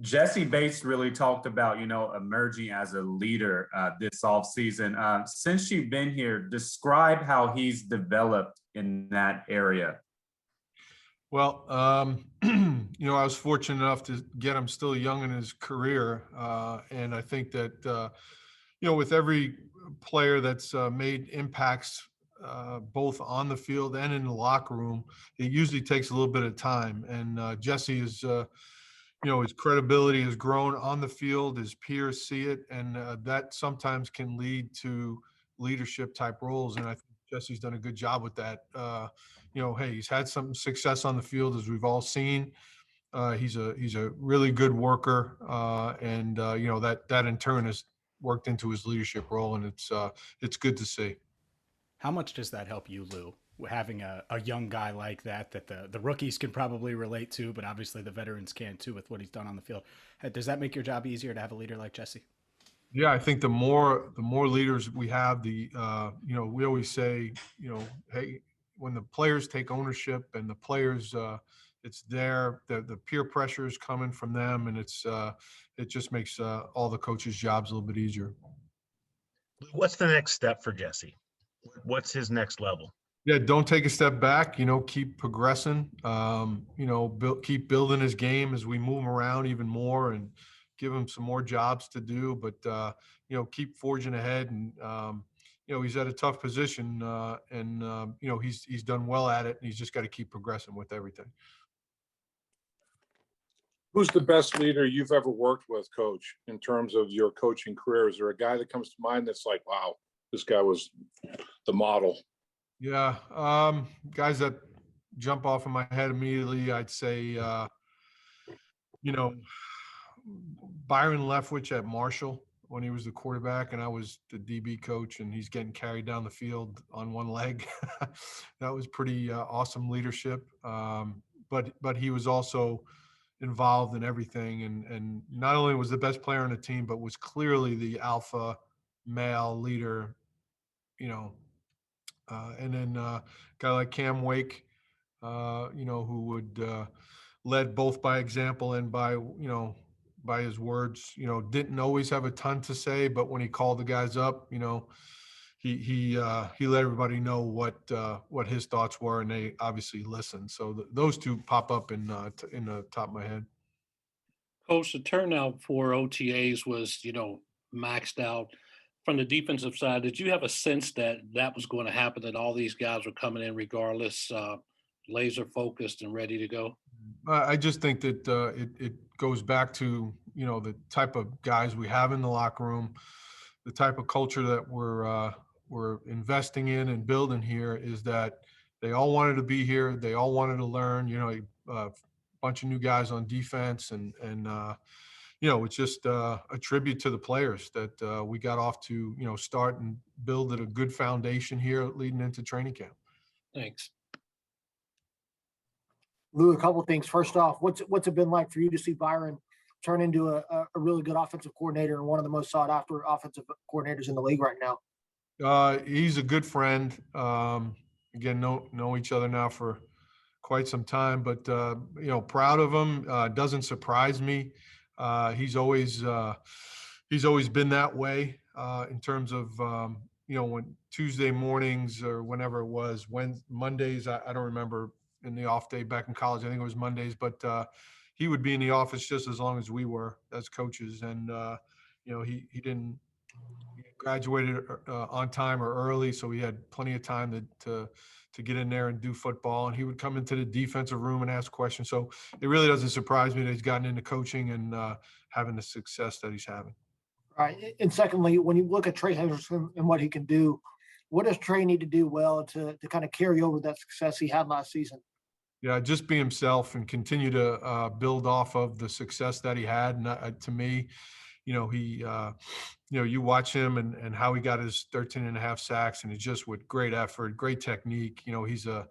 Jessie Bates really talked about, emerging as a leader this offseason. Since you've been here, describe how he's developed in that area. Well, I was fortunate enough to get him still young in his career. And I think that, with every player that's made impacts both on the field and in the locker room, it usually takes a little bit of time. And Jesse is, his credibility has grown on the field. His peers see it, and that sometimes can lead to leadership type roles. And I think Jesse's done a good job with that. Hey, he's had some success on the field, as we've all seen. He's a really good worker, and that in turn has worked into his leadership role, and it's good to see. How much does that help you, Lou? Having a young guy like that the rookies can probably relate to, but obviously the veterans can too with what he's done on the field. Does that make your job easier to have a leader like Jesse? Yeah, I think the more leaders we have, we always say, hey, when the players take ownership and the players, it's there, the peer pressure is coming from them, and it just makes all the coaches' jobs a little bit easier. What's the next step for Jesse? What's his next level? Yeah, don't take a step back. Keep progressing. Keep building his game as we move him around even more, and give him some more jobs to do. But keep forging ahead. And he's at a tough position, and he's done well at it. And he's just got to keep progressing with everything. Who's the best leader you've ever worked with, Coach, in terms of your coaching career? Is there a guy that comes to mind that's like, wow, this guy was the model? Yeah, guys that jump off of my head immediately, I'd say, Byron Leftwich at Marshall when he was the quarterback and I was the DB coach, and he's getting carried down the field on one leg. That was pretty awesome leadership. But he was also involved in everything, and not only was the best player on the team, but was clearly the alpha male leader, and then a guy like Cam Wake, who would led both by example and by his words. Didn't always have a ton to say, but when he called the guys up, he let everybody know what his thoughts were, and they obviously listened. So those two pop up in the top of my head. Coach, the turnout for OTAs was, maxed out. From the defensive side, did you have a sense that was going to happen, that all these guys were coming in regardless, laser focused and ready to go? I just think that it goes back to, the type of guys we have in the locker room, the type of culture that we're investing in and building here, is that they all wanted to be here. They all wanted to learn, a bunch of new guys on defense, and it's just a tribute to the players that we got off to, start and build at a good foundation here leading into training camp. Thanks. Lou, a couple of things. First off, what's it been like for you to see Byron turn into a really good offensive coordinator and one of the most sought after offensive coordinators in the league right now? He's a good friend. Again, know each other now for quite some time, but proud of him. Doesn't surprise me. He's always been that way in terms of when Tuesday mornings or whenever it was, Mondays, I don't remember in the off day back in college, I think it was Mondays, but he would be in the office just as long as we were as coaches. And he didn't graduated on time or early, so he had plenty of time to get in there and do football. And he would come into the defensive room and ask questions. So it really doesn't surprise me that he's gotten into coaching and having the success that he's having. All right. And secondly, when you look at Trey Hendrickson and what he can do, what does Trey need to do well to kind of carry over that success he had last season? Yeah, just be himself and continue to build off of the success that he had. And to me, you watch him and how he got his 13 and a half sacks, and it's just with great effort, great technique. He's a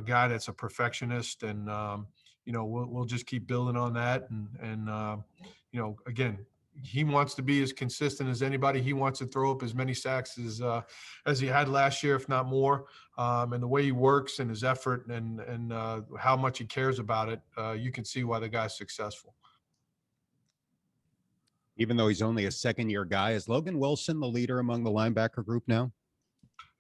guy that's a perfectionist, and we'll just keep building on that. And again, he wants to be as consistent as anybody. He wants to throw up as many sacks as he had last year, if not more. And the way he works and his effort and how much he cares about it, you can see why the guy's successful. even though he's only a second-year guy. Is Logan Wilson the leader among the linebacker group now?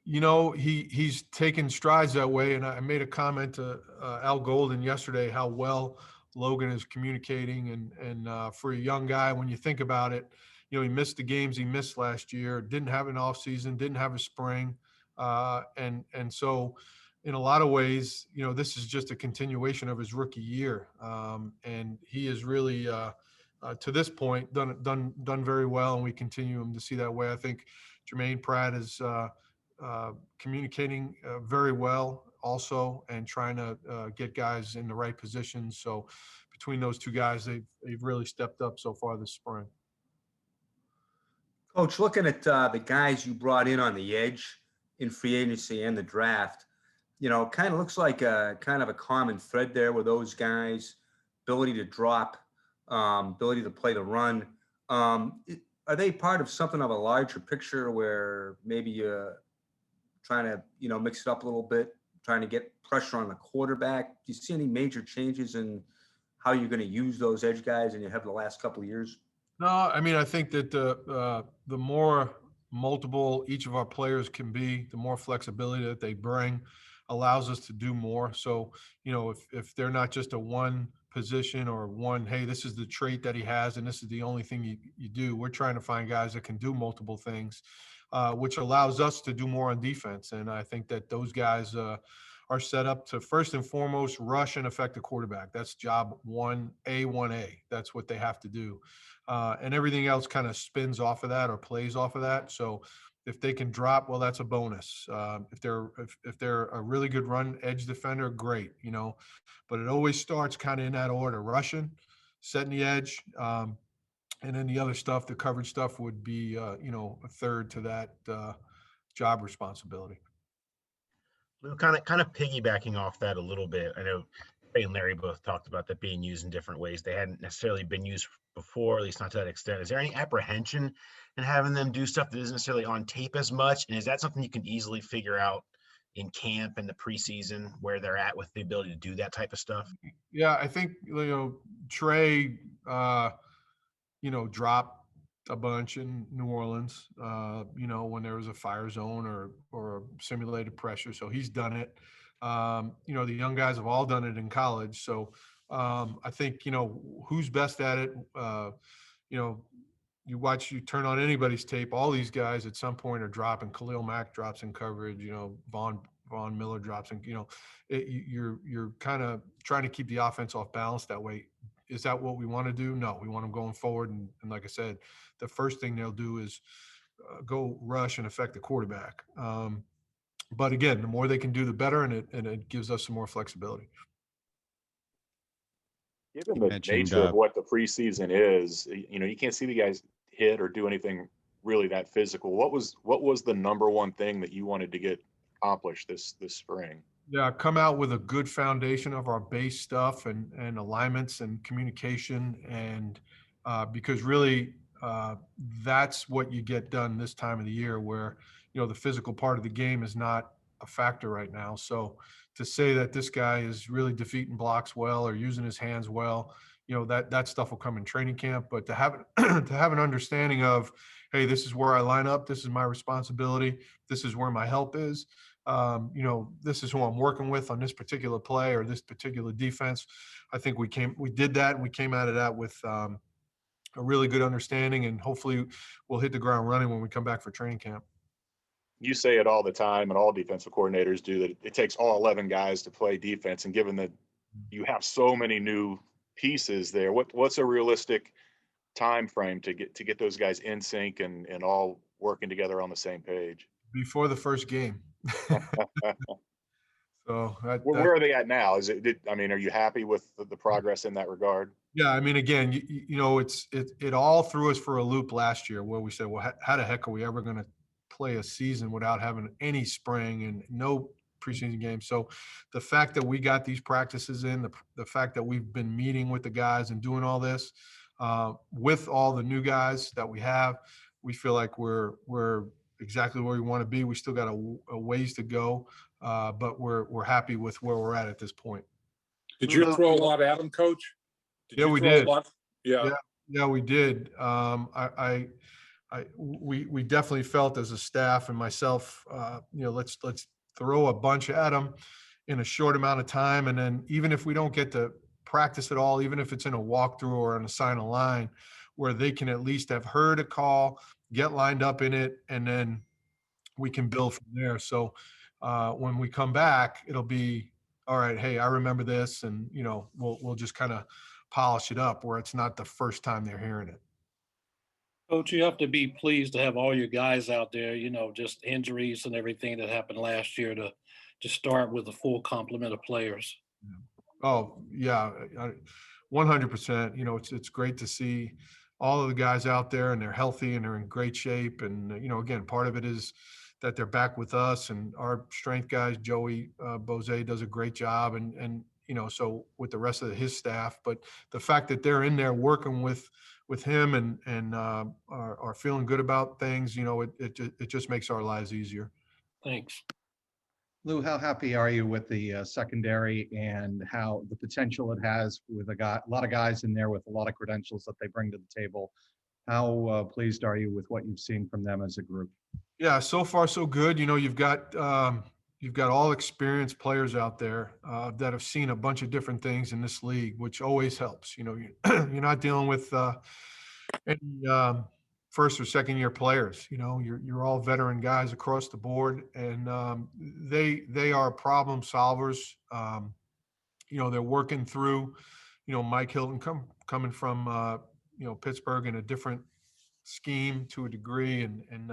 You know, he's taken strides that way. And I made a comment to Al Golden yesterday, how well Logan is communicating. And for a young guy, when you think about it, you know, he missed the games he missed last year, didn't have an off season, didn't have a spring. And so in a lot of ways, you know, this is just a continuation of his rookie year. And he is really, to this point, done very well. And we continue him to see that way. I think Jermaine Pratt is, communicating very well also, and trying to get guys in the right positions. So between those two guys, they've really stepped up so far this spring. Coach, looking at the guys you brought in on the edge in free agency and the draft, you know, kind of looks like a kind of a common thread there with those guys: ability to drop, ability to play the run. Are they part of something of a larger picture where maybe you're trying to, you know, mix it up a little bit, trying to get pressure on the quarterback? Do you see any major changes in how you're going to use those edge guys and you have the last couple of years? No, I mean, I think that the more multiple each of our players can be, the more flexibility that they bring allows us to do more. So, you know, if they're not just a one position or one, hey, this is the trait that he has and this is the only thing you do, we're trying to find guys that can do multiple things, which allows us to do more on defense. And I think that those guys are set up to first and foremost rush and affect the quarterback. That's job 1A. That's what they have to do. And everything else kind of spins off of that or plays off of that. So if they can drop, well, that's a bonus. If they're a really good run edge defender, great, you know. But it always starts kind of in that order: rushing, setting the edge, and then the other stuff, the coverage stuff, would be you know, a third to that job responsibility. Lou, kind of piggybacking off that a little bit. I know Trey and Larry both talked about that being used in different ways. They hadn't necessarily been used before, at least not to that extent. Is there any apprehension in having them do stuff that isn't necessarily on tape as much? And is that something you can easily figure out in camp and the preseason, where they're at with the ability to do that type of stuff? Yeah, I think, you know, Trey, you know, dropped a bunch in New Orleans, you know, when there was a fire zone or simulated pressure. So he's done it. You know, the young guys have all done it in college. So I think, you know, who's best at it, you know, you turn on anybody's tape, all these guys at some point are dropping. Khalil Mack drops in coverage, you know, Von Miller drops in, you know, you're kind of trying to keep the offense off balance that way. Is that what we want to do? No, we want them going forward. And like I said, the first thing they'll do is go rush and affect the quarterback. But again, the more they can do, the better, and it gives us some more flexibility. Given the nature of what the preseason is, you know, you can't see the guys hit or do anything really that physical. What was the number one thing that you wanted to get accomplished this spring? Yeah, come out with a good foundation of our base stuff and alignments and communication, and because really that's what you get done this time of the year, where, you know, the physical part of the game is not a factor right now. So to say that this guy is really defeating blocks well or using his hands well, you know, that stuff will come in training camp. But to have an understanding of, hey, this is where I line up, this is my responsibility, this is where my help is. You know, this is who I'm working with on this particular play or this particular defense. I think we did that, and we came out of that with a really good understanding, and hopefully we'll hit the ground running when we come back for training camp. You say it all the time, and all defensive coordinators do, that it takes all 11 guys to play defense. And given that you have so many new pieces there, what's a realistic time frame to get those guys in sync and all working together on the same page? Before the first game. So where are they at now? Are you happy with the progress in that regard? Yeah, I mean, again, you know, it all threw us for a loop last year, where we said, well, how the heck are we ever going to play a season without having any spring and no preseason games? So the fact that we got these practices in, the fact that we've been meeting with the guys and doing all this with all the new guys that we have, we feel like we're exactly where we want to be. We still got a ways to go, but we're happy with where we're at this point. Did you throw a lot at them, Coach? Yeah, we did. Yeah. Yeah, we did. We definitely felt as a staff and myself, let's throw a bunch at them in a short amount of time. And then even if we don't get to practice at all, even if it's in a walkthrough or on a sign a line, where they can at least have heard a call, get lined up in it, and then we can build from there. So when we come back, it'll be all right. Hey, I remember this, and we'll just kind of polish it up where it's not the first time they're hearing it. Coach, you have to be pleased to have all your guys out there, just injuries and everything that happened last year to start with a full complement of players. Oh yeah, 100%. It's great to see all of the guys out there and they're healthy and they're in great shape. And again, part of it is that they're back with us and our strength guys. Joey Bose does a great job, and so with the rest of his staff. But the fact that they're in there working with him and are feeling good about things, it just makes our lives easier. Thanks. Lou, how happy are you with the secondary and how the potential it has with a lot of guys in there with a lot of credentials that they bring to the table? How pleased are you with what you've seen from them as a group? Yeah, so far so good. You've got all experienced players out there that have seen a bunch of different things in this league, which always helps. You're not dealing with any first or second year players. You're all veteran guys across the board, and they are problem solvers. They're working through. Mike Hilton coming from Pittsburgh in a different scheme to a degree, and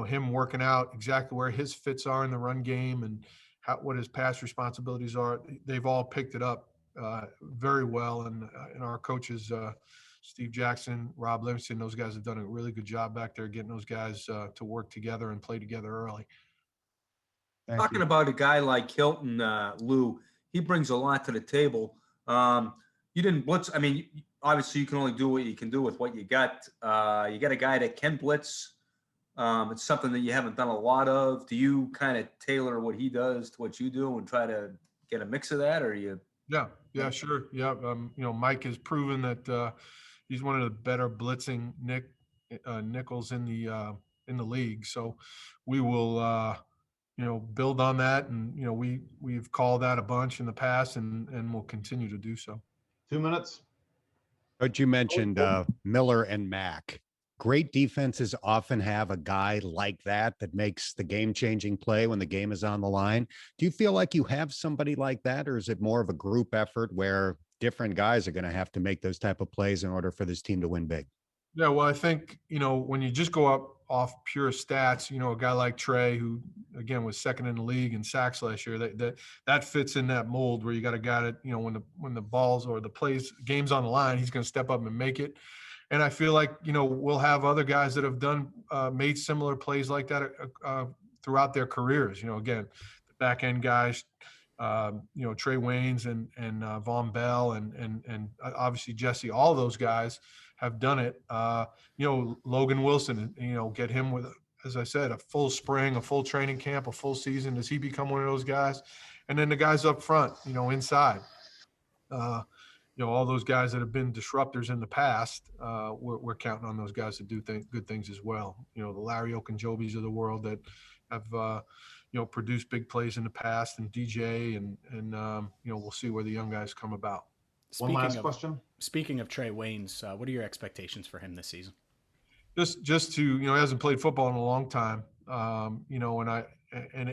him working out exactly where his fits are in the run game and what his pass responsibilities are. They've all picked it up very well, and our coaches, Steve Jackson, Rob Livingston, those guys have done a really good job back there getting those guys to work together and play together early. Talking about a guy like Hilton, Lou, he brings a lot to the table. You didn't blitz. I mean, obviously you can only do what you can do with what you got. You got a guy that can blitz. It's something that you haven't done a lot of. Do you kind of tailor what he does to what you do and try to get a mix of that, or you? Yeah, sure. Yeah. Mike has proven that he's one of the better blitzing nickels in the league. So we will, build on that. And, we've called that a bunch in the past and we'll continue to do so. 2 minutes. But you mentioned Miller and Mack. Great defenses often have a guy like that makes the game-changing play when the game is on the line. Do you feel like you have somebody like that, or is it more of a group effort where different guys are going to have to make those type of plays in order for this team to win big? Yeah, well, I think, when you just go up off pure stats, a guy like Trey, who again was second in the league in sacks last year, that fits in that mold where you got a guy that, when the balls or the game's on the line, he's going to step up and make it. And I feel like, we'll have other guys that have made similar plays like that throughout their careers. Again, the back end guys, Trey Waynes and Von Bell and obviously Jessie, all those guys have done it. Logan Wilson, get him with, as I said, a full spring, a full training camp, a full season. Does he become one of those guys? And then the guys up front, inside. All those guys that have been disruptors in the past, we're counting on those guys to do good things as well. The Larry Okunjobis of the world that have, produced big plays in the past, and DJ, and we'll see where the young guys come about. One last question. Speaking of Trey Waynes, what are your expectations for him this season? Just to, he hasn't played football in a long time. And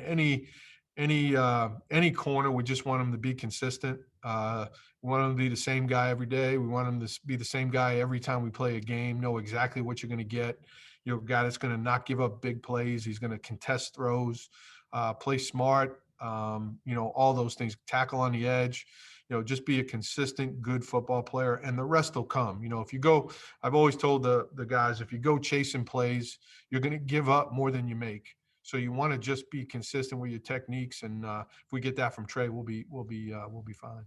any corner, we just want him to be consistent. We want him to be the same guy every day. We want him to be the same guy every time we play a game, know exactly what you're going to get. A guy that's going to not give up big plays. He's going to contest throws, play smart, all those things, tackle on the edge, just be a consistent, good football player, and the rest will come. If you go, I've always told the guys, if you go chasing plays, you're going to give up more than you make. So you want to just be consistent with your techniques, and if we get that from Trey, we'll be fine.